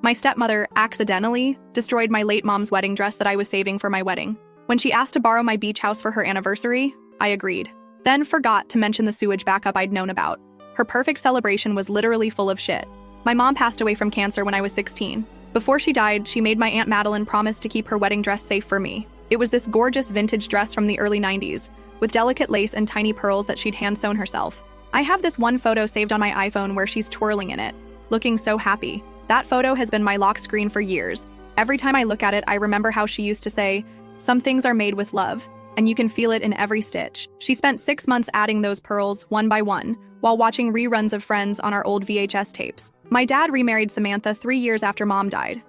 My stepmother accidentally destroyed my late mom's wedding dress that I was saving for my wedding. When she asked to borrow my beach house for her anniversary, I agreed. Then forgot to mention the sewage backup I'd known about. Her perfect celebration was literally full of shit. My mom passed away from cancer when I was 16. Before she died, she made my Aunt Madeline promise to keep her wedding dress safe for me. It was this gorgeous vintage dress from the early 90s, with delicate lace and tiny pearls that she'd hand-sewn herself. I have this one photo saved on my iPhone where she's twirling in it, looking so happy. That photo has been my lock screen for years. Every time I look at it, I remember how she used to say, "Some things are made with love, and you can feel it in every stitch." She spent 6 months adding those pearls one by one, while watching reruns of Friends on our old VHS tapes. My dad remarried Samantha 3 years after Mom died.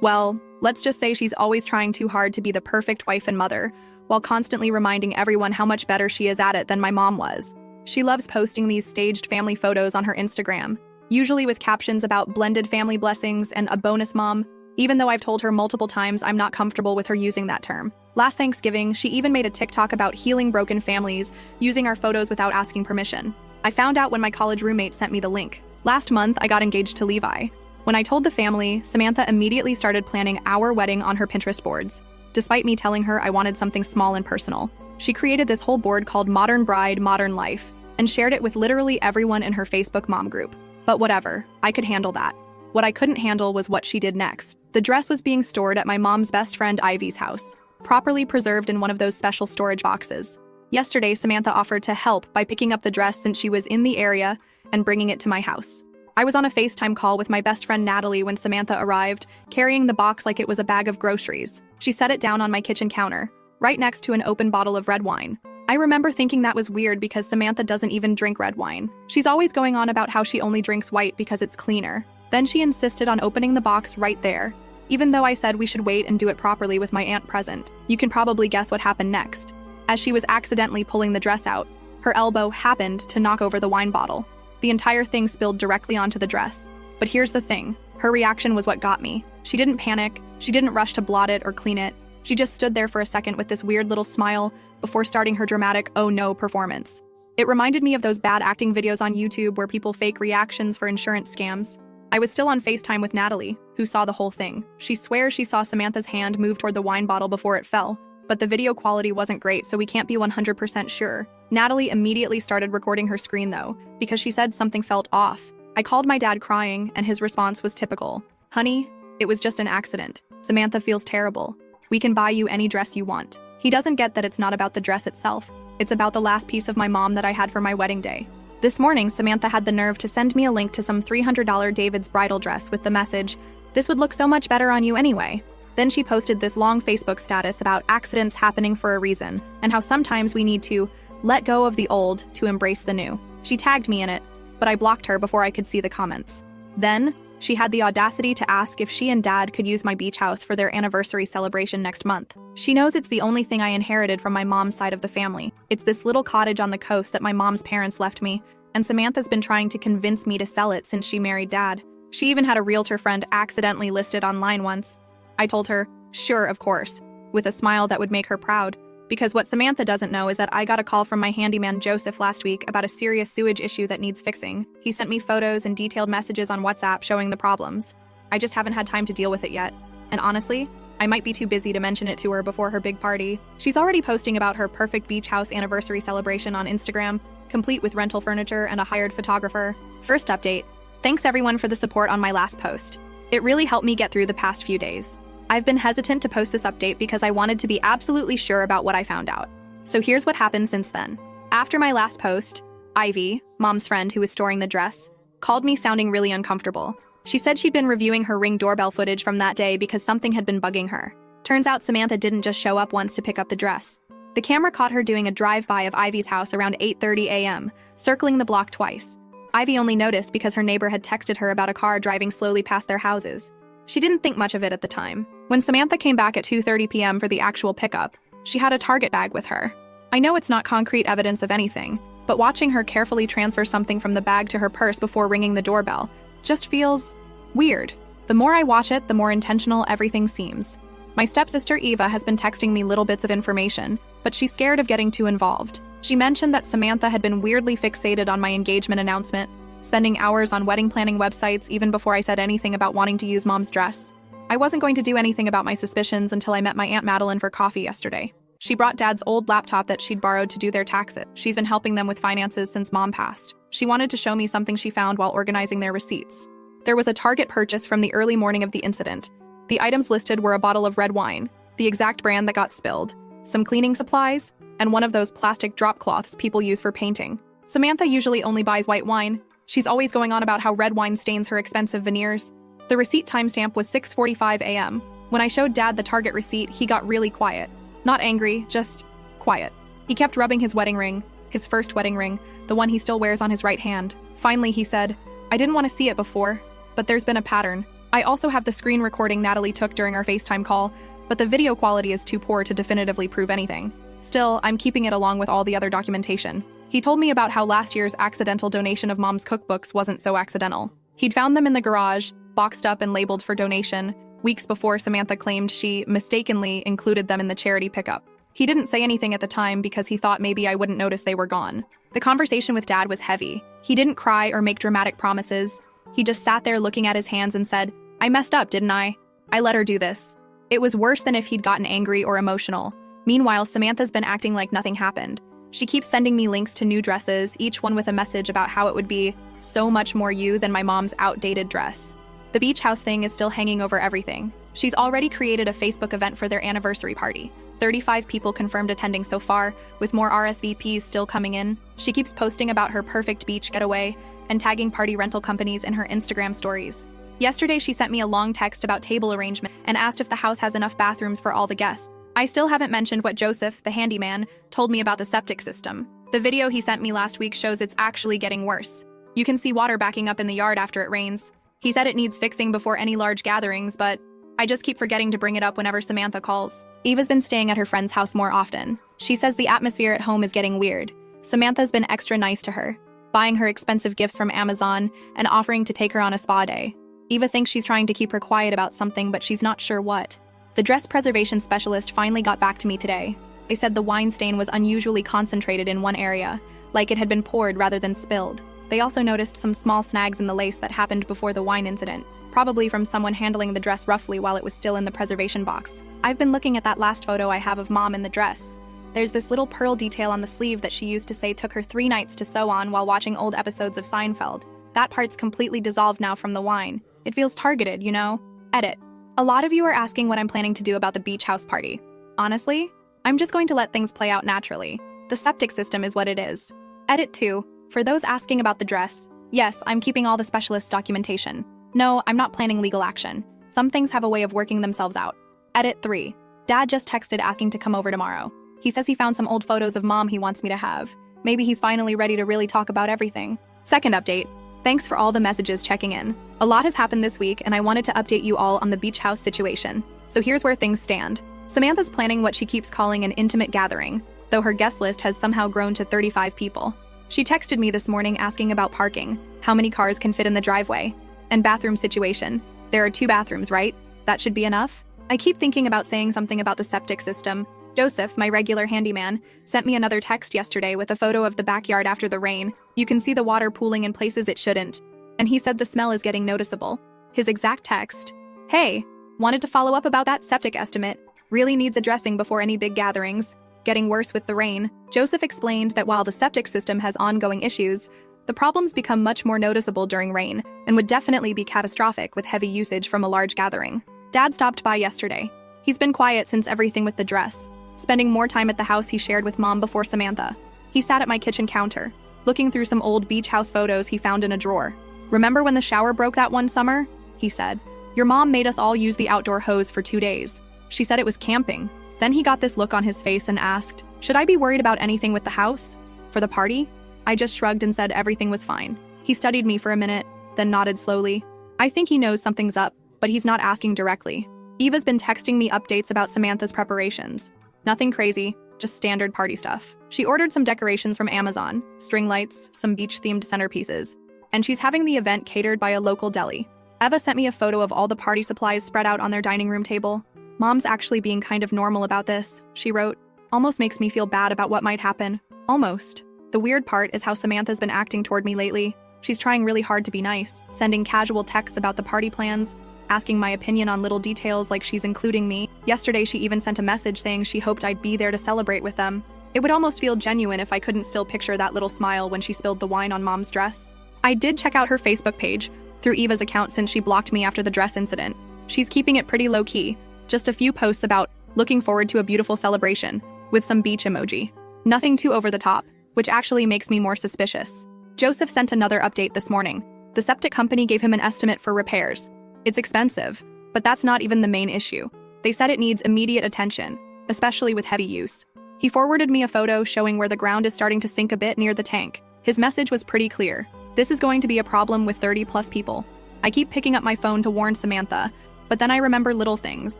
Well, let's just say she's always trying too hard to be the perfect wife and mother, while constantly reminding everyone how much better she is at it than my mom was. She loves posting these staged family photos on her Instagram, usually with captions about blended family blessings and a bonus mom, even though I've told her multiple times I'm not comfortable with her using that term. Last Thanksgiving, she even made a TikTok about healing broken families, using our photos without asking permission. I found out when my college roommate sent me the link. Last month, I got engaged to Levi. When I told the family, Samantha immediately started planning our wedding on her Pinterest boards. Despite me telling her I wanted something small and personal, she created this whole board called Modern Bride, Modern Life, and shared it with literally everyone in her Facebook mom group. But whatever, I could handle that. What I couldn't handle was what she did next. The dress was being stored at my mom's best friend Ivy's house, properly preserved in one of those special storage boxes. Yesterday, Samantha offered to help by picking up the dress since she was in the area and bringing it to my house. I was on a FaceTime call with my best friend Natalie when Samantha arrived, carrying the box like it was a bag of groceries. She set it down on my kitchen counter, right next to an open bottle of red wine. I remember thinking that was weird because Samantha doesn't even drink red wine. She's always going on about how she only drinks white because it's cleaner. Then she insisted on opening the box right there, even though I said we should wait and do it properly with my aunt present. You can probably guess what happened next. As she was accidentally pulling the dress out, her elbow happened to knock over the wine bottle. The entire thing spilled directly onto the dress. But here's the thing, her reaction was what got me. She didn't panic, she didn't rush to blot it or clean it. She just stood there for a second with this weird little smile before starting her dramatic "oh no" performance. It reminded me of those bad acting videos on YouTube where people fake reactions for insurance scams. I was still on FaceTime with Natalie, who saw the whole thing. She swears she saw Samantha's hand move toward the wine bottle before it fell, but the video quality wasn't great, so we can't be 100% sure. Natalie immediately started recording her screen though, because she said something felt off. I called my dad crying, and his response was typical. "Honey, it was just an accident. Samantha feels terrible. We can buy you any dress you want." He doesn't get that it's not about the dress itself. It's about the last piece of my mom that I had for my wedding day. This morning, Samantha had the nerve to send me a link to some $300 David's bridal dress with the message, "This would look so much better on you anyway." Then she posted this long Facebook status about accidents happening for a reason, and how sometimes we need to let go of the old to embrace the new. She tagged me in it, but I blocked her before I could see the comments. Then, she had the audacity to ask if she and Dad could use my beach house for their anniversary celebration next month. She knows it's the only thing I inherited from my mom's side of the family. It's this little cottage on the coast that my mom's parents left me, and Samantha's been trying to convince me to sell it since she married Dad. She even had a realtor friend accidentally list it online once. I told her, "Sure, of course," with a smile that would make her proud. Because what Samantha doesn't know is that I got a call from my handyman Joseph last week about a serious sewage issue that needs fixing. He sent me photos and detailed messages on WhatsApp showing the problems. I just haven't had time to deal with it yet. And honestly, I might be too busy to mention it to her before her big party. She's already posting about her perfect beach house anniversary celebration on Instagram, complete with rental furniture and a hired photographer. First update. Thanks everyone for the support on my last post. It really helped me get through the past few days. I've been hesitant to post this update because I wanted to be absolutely sure about what I found out. So here's what happened since then. After my last post, Ivy, Mom's friend who was storing the dress, called me sounding really uncomfortable. She said she'd been reviewing her Ring doorbell footage from that day because something had been bugging her. Turns out Samantha didn't just show up once to pick up the dress. The camera caught her doing a drive-by of Ivy's house around 8:30 a.m., circling the block twice. Ivy only noticed because her neighbor had texted her about a car driving slowly past their houses. She didn't think much of it at the time. When Samantha came back at 2:30 p.m. for the actual pickup, she had a Target bag with her. I know it's not concrete evidence of anything, but watching her carefully transfer something from the bag to her purse before ringing the doorbell just feels weird. The more I watch it, the more intentional everything seems. My stepsister Eva has been texting me little bits of information, but she's scared of getting too involved. She mentioned that Samantha had been weirdly fixated on my engagement announcement, spending hours on wedding planning websites even before I said anything about wanting to use Mom's dress. I wasn't going to do anything about my suspicions until I met my Aunt Madeline for coffee yesterday. She brought Dad's old laptop that she'd borrowed to do their taxes. She's been helping them with finances since Mom passed. She wanted to show me something she found while organizing their receipts. There was a Target purchase from the early morning of the incident. The items listed were a bottle of red wine, the exact brand that got spilled, some cleaning supplies, and one of those plastic drop cloths people use for painting. Samantha usually only buys white wine. She's always going on about how red wine stains her expensive veneers. The receipt timestamp was 6:45 a.m. When I showed Dad the Target receipt, he got really quiet. Not angry, just quiet. He kept rubbing his wedding ring, his first wedding ring, the one he still wears on his right hand. Finally, he said, "I didn't want to see it before, but there's been a pattern. I also have the screen recording Natalie took during our FaceTime call, but the video quality is too poor to definitively prove anything. Still, I'm keeping it along with all the other documentation." He told me about how last year's accidental donation of Mom's cookbooks wasn't so accidental. He'd found them in the garage, boxed up and labeled for donation, weeks before Samantha claimed she mistakenly included them in the charity pickup. He didn't say anything at the time because he thought maybe I wouldn't notice they were gone. The conversation with Dad was heavy. He didn't cry or make dramatic promises. He just sat there looking at his hands and said, "I messed up, didn't I? I let her do this." It was worse than if he'd gotten angry or emotional. Meanwhile, Samantha's been acting like nothing happened. She keeps sending me links to new dresses, each one with a message about how it would be so much more you than my mom's outdated dress. The beach house thing is still hanging over everything. She's already created a Facebook event for their anniversary party. 35 people confirmed attending so far, with more RSVPs still coming in. She keeps posting about her perfect beach getaway and tagging party rental companies in her Instagram stories. Yesterday, she sent me a long text about table arrangement and asked if the house has enough bathrooms for all the guests. I still haven't mentioned what Joseph, the handyman, told me about the septic system. The video he sent me last week shows it's actually getting worse. You can see water backing up in the yard after it rains. He said it needs fixing before any large gatherings, but I just keep forgetting to bring it up whenever Samantha calls. Eva's been staying at her friend's house more often. She says the atmosphere at home is getting weird. Samantha's been extra nice to her, buying her expensive gifts from Amazon and offering to take her on a spa day. Eva thinks she's trying to keep her quiet about something, but she's not sure what. The dress preservation specialist finally got back to me today. They said the wine stain was unusually concentrated in one area, like it had been poured rather than spilled. They also noticed some small snags in the lace that happened before the wine incident, probably from someone handling the dress roughly while it was still in the preservation box. I've been looking at that last photo I have of Mom in the dress. There's this little pearl detail on the sleeve that she used to say took her 3 nights to sew on while watching old episodes of Seinfeld. That part's completely dissolved now from the wine. It feels targeted, you know? Edit. A lot of you are asking what I'm planning to do about the beach house party. Honestly, I'm just going to let things play out naturally. The septic system is what it is. Edit 2. For those asking about the dress, yes, I'm keeping all the specialist documentation. No, I'm not planning legal action. Some things have a way of working themselves out. Edit 3. Dad just texted asking to come over tomorrow. He says he found some old photos of Mom he wants me to have. Maybe he's finally ready to really talk about everything. Second update. Thanks for all the messages checking in. A lot has happened this week, and I wanted to update you all on the beach house situation. So here's where things stand. Samantha's planning what she keeps calling an intimate gathering, though her guest list has somehow grown to 35 people. She texted me this morning asking about parking, how many cars can fit in the driveway, and bathroom situation. There are 2 bathrooms, right? That should be enough? I keep thinking about saying something about the septic system. Joseph, my regular handyman, sent me another text yesterday with a photo of the backyard after the rain. You can see the water pooling in places it shouldn't. And he said the smell is getting noticeable. His exact text, "Hey, wanted to follow up about that septic estimate. Really needs addressing before any big gatherings. Getting worse with the rain." Joseph explained that while the septic system has ongoing issues, the problems become much more noticeable during rain and would definitely be catastrophic with heavy usage from a large gathering. Dad stopped by yesterday. He's been quiet since everything with the dress, spending more time at the house he shared with Mom before Samantha. He sat at my kitchen counter, looking through some old beach house photos he found in a drawer. "Remember when the shower broke that one summer?" he said. "Your mom made us all use the outdoor hose for 2 days. She said it was camping." Then he got this look on his face and asked, "Should I be worried about anything with the house? For the party?" I just shrugged and said everything was fine. He studied me for a minute, then nodded slowly. I think he knows something's up, but he's not asking directly. Eva's been texting me updates about Samantha's preparations. Nothing crazy, just standard party stuff. She ordered some decorations from Amazon, string lights, some beach-themed centerpieces, and she's having the event catered by a local deli. Eva sent me a photo of all the party supplies spread out on their dining room table. "Mom's actually being kind of normal about this," she wrote. "Almost makes me feel bad about what might happen. Almost. The weird part is how Samantha's been acting toward me lately. She's trying really hard to be nice, sending casual texts about the party plans, asking my opinion on little details like she's including me. Yesterday, she even sent a message saying she hoped I'd be there to celebrate with them. It would almost feel genuine if I couldn't still picture that little smile when she spilled the wine on Mom's dress. I did check out her Facebook page through Eva's account since she blocked me after the dress incident. She's keeping it pretty low-key, just a few posts about looking forward to a beautiful celebration, with some beach emoji. Nothing too over the top, which actually makes me more suspicious. Joseph sent another update this morning. The septic company gave him an estimate for repairs. It's expensive, but that's not even the main issue. They said it needs immediate attention, especially with heavy use. He forwarded me a photo showing where the ground is starting to sink a bit near the tank. His message was pretty clear. This is going to be a problem with 30+ people. I keep picking up my phone to warn Samantha, but then I remember little things,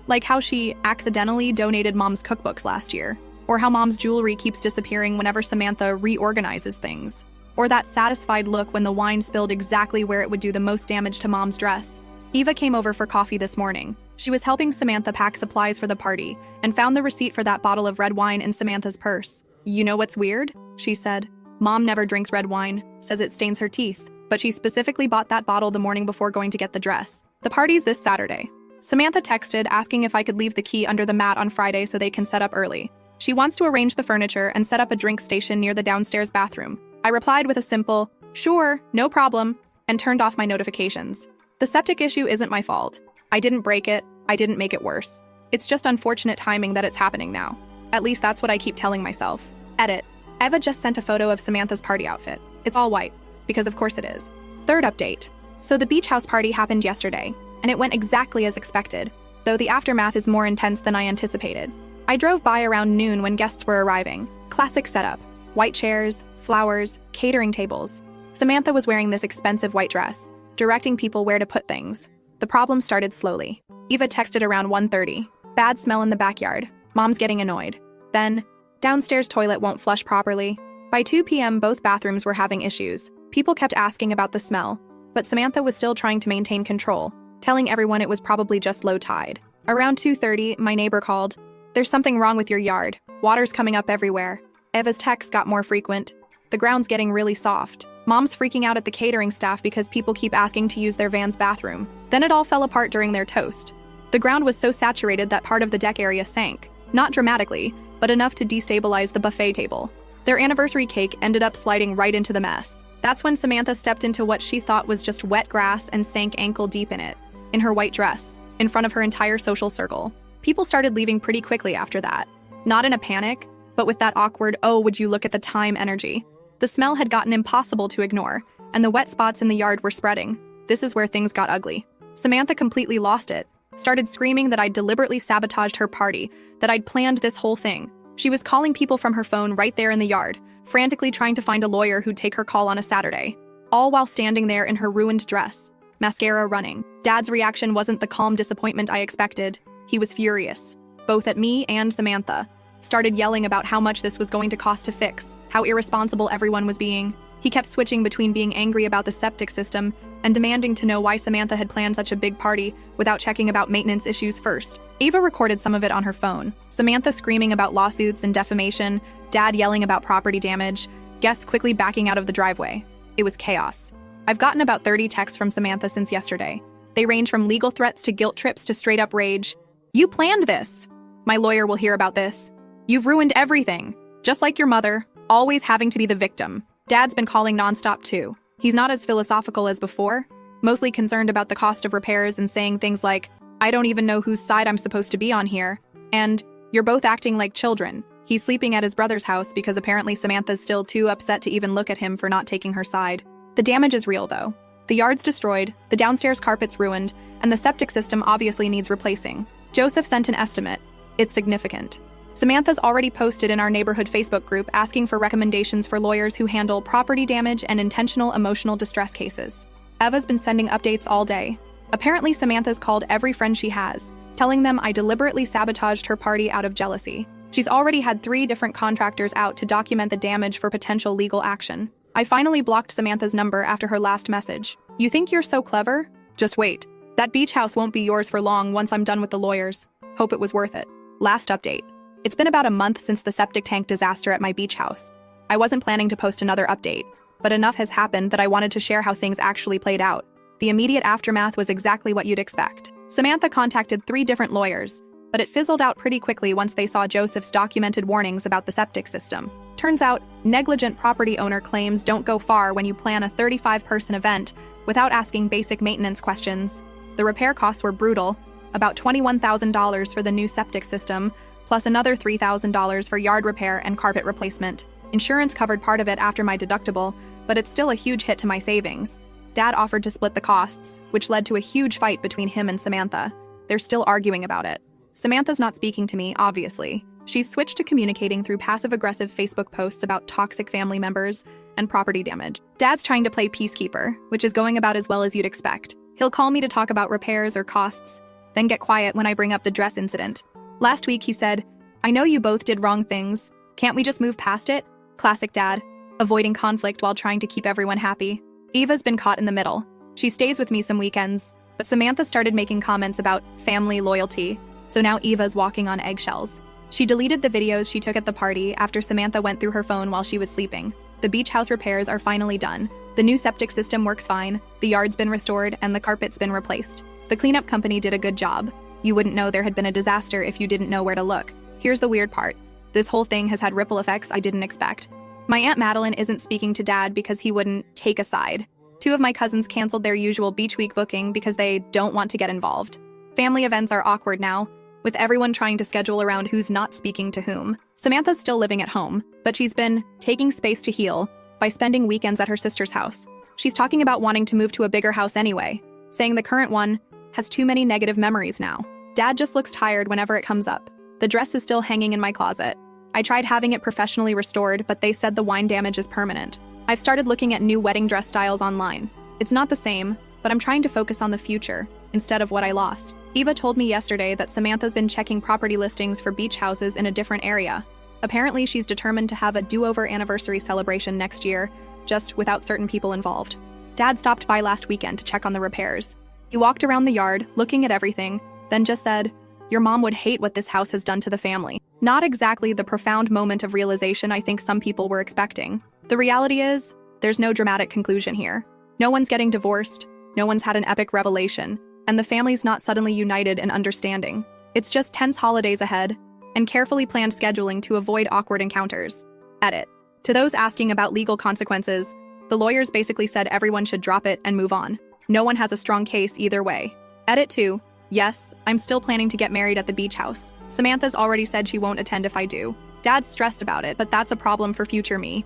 like how she accidentally donated Mom's cookbooks last year, or how Mom's jewelry keeps disappearing whenever Samantha reorganizes things, or that satisfied look when the wine spilled exactly where it would do the most damage to Mom's dress. Eva came over for coffee this morning. She was helping Samantha pack supplies for the party and found the receipt for that bottle of red wine in Samantha's purse. "You know what's weird?" she said. "Mom never drinks red wine, says it stains her teeth, but she specifically bought that bottle the morning before going to get the dress. The party's this Saturday." Samantha texted asking if I could leave the key under the mat on Friday so they can set up early. She wants to arrange the furniture and set up a drink station near the downstairs bathroom. I replied with a simple, "Sure, no problem," and turned off my notifications. The septic issue isn't my fault. I didn't break it. I didn't make it worse. It's just unfortunate timing that it's happening now. At least that's what I keep telling myself. Edit. Eva just sent a photo of Samantha's party outfit. It's all white, because of course it is. Third update. So the beach house party happened yesterday, and it went exactly as expected, though the aftermath is more intense than I anticipated. I drove by around noon when guests were arriving. Classic setup. White chairs, flowers, catering tables. Samantha was wearing this expensive white dress, directing people where to put things. The problem started slowly. Eva texted around 1:30. "Bad smell in the backyard. Mom's getting annoyed." Then, "Downstairs toilet won't flush properly." By 2 p.m., both bathrooms were having issues. People kept asking about the smell, but Samantha was still trying to maintain control, telling everyone it was probably just low tide. Around 2:30, my neighbor called. "There's something wrong with your yard. Water's coming up everywhere." Eva's texts got more frequent. "The ground's getting really soft." Mom's freaking out at the catering staff because people keep asking to use their van's bathroom. Then it all fell apart during their toast. The ground was so saturated that part of the deck area sank. Not dramatically, but enough to destabilize the buffet table. Their anniversary cake ended up sliding right into the mess. That's when Samantha stepped into what she thought was just wet grass and sank ankle deep in it, in her white dress, in front of her entire social circle. People started leaving pretty quickly after that. Not in a panic, but with that awkward, "oh, would you look at the time" energy. The smell had gotten impossible to ignore, and the wet spots in the yard were spreading. This is where things got ugly. Samantha completely lost it, started screaming that I'd deliberately sabotaged her party, that I'd planned this whole thing. She was calling people from her phone right there in the yard, frantically trying to find a lawyer who'd take her call on a Saturday, all while standing there in her ruined dress, mascara running. Dad's reaction wasn't the calm disappointment I expected. He was furious, both at me and Samantha. Started yelling about how much this was going to cost to fix, how irresponsible everyone was being. He kept switching between being angry about the septic system and demanding to know why Samantha had planned such a big party without checking about maintenance issues first. Eva recorded some of it on her phone. Samantha screaming about lawsuits and defamation, Dad yelling about property damage, guests quickly backing out of the driveway. It was chaos. I've gotten about 30 texts from Samantha since yesterday. They range from legal threats to guilt trips to straight-up rage. "You planned this. My lawyer will hear about this. You've ruined everything. Just like your mother, always having to be the victim." Dad's been calling nonstop too. He's not as philosophical as before, mostly concerned about the cost of repairs and saying things like, "I don't even know whose side I'm supposed to be on here," and "You're both acting like children." He's sleeping at his brother's house because apparently Samantha's still too upset to even look at him for not taking her side. The damage is real though. The yard's destroyed, the downstairs carpet's ruined, and the septic system obviously needs replacing. Joseph sent an estimate. It's significant. Samantha's already posted in our neighborhood Facebook group asking for recommendations for lawyers who handle property damage and intentional emotional distress cases. Eva's been sending updates all day. Apparently Samantha's called every friend she has, telling them I deliberately sabotaged her party out of jealousy. She's already had 3 different contractors out to document the damage for potential legal action. I finally blocked Samantha's number after her last message. "You think you're so clever? Just wait. That beach house won't be yours for long once I'm done with the lawyers. Hope it was worth it." Last update. It's been about a month since the septic tank disaster at my beach house. I wasn't planning to post another update, but enough has happened that I wanted to share how things actually played out. The immediate aftermath was exactly what you'd expect. Samantha contacted 3 different lawyers, but it fizzled out pretty quickly once they saw Joseph's documented warnings about the septic system. Turns out, negligent property owner claims don't go far when you plan a 35-person event without asking basic maintenance questions. The repair costs were brutal, about $21,000 for the new septic system, plus another $3,000 for yard repair and carpet replacement. Insurance covered part of it after my deductible, but it's still a huge hit to my savings. Dad offered to split the costs, which led to a huge fight between him and Samantha. They're still arguing about it. Samantha's not speaking to me, obviously. She's switched to communicating through passive-aggressive Facebook posts about toxic family members and property damage. Dad's trying to play peacekeeper, which is going about as well as you'd expect. He'll call me to talk about repairs or costs, then get quiet when I bring up the dress incident. Last week he said, "I know you both did wrong things. Can't we just move past it?" Classic Dad, avoiding conflict while trying to keep everyone happy. Eva's been caught in the middle. She stays with me some weekends, but Samantha started making comments about family loyalty, so now Eva's walking on eggshells. She deleted the videos she took at the party after Samantha went through her phone while she was sleeping. The beach house repairs are finally done. The new septic system works fine, the yard's been restored, and the carpet's been replaced. The cleanup company did a good job. You wouldn't know there had been a disaster if you didn't know where to look. Here's the weird part. This whole thing has had ripple effects I didn't expect. My Aunt Madeline isn't speaking to Dad because he wouldn't take a side. 2 of my cousins canceled their usual beach week booking because they don't want to get involved. Family events are awkward now, with everyone trying to schedule around who's not speaking to whom. Samantha's still living at home, but she's been taking space to heal by spending weekends at her sister's house. She's talking about wanting to move to a bigger house anyway, saying the current one has too many negative memories now. Dad just looks tired whenever it comes up. The dress is still hanging in my closet. I tried having it professionally restored, but they said the wine damage is permanent. I've started looking at new wedding dress styles online. It's not the same, but I'm trying to focus on the future instead of what I lost. Eva told me yesterday that Samantha's been checking property listings for beach houses in a different area. Apparently, she's determined to have a do-over anniversary celebration next year, just without certain people involved. Dad stopped by last weekend to check on the repairs. He walked around the yard, looking at everything, then just said, "Your mom would hate what this house has done to the family." Not exactly the profound moment of realization I think some people were expecting. The reality is, there's no dramatic conclusion here. No one's getting divorced, no one's had an epic revelation, and the family's not suddenly united and understanding. It's just tense holidays ahead, and carefully planned scheduling to avoid awkward encounters. Edit. To those asking about legal consequences, the lawyers basically said everyone should drop it and move on. No one has a strong case either way. Edit 2. Yes, I'm still planning to get married at the beach house. Samantha's already said she won't attend if I do. Dad's stressed about it, but that's a problem for future me.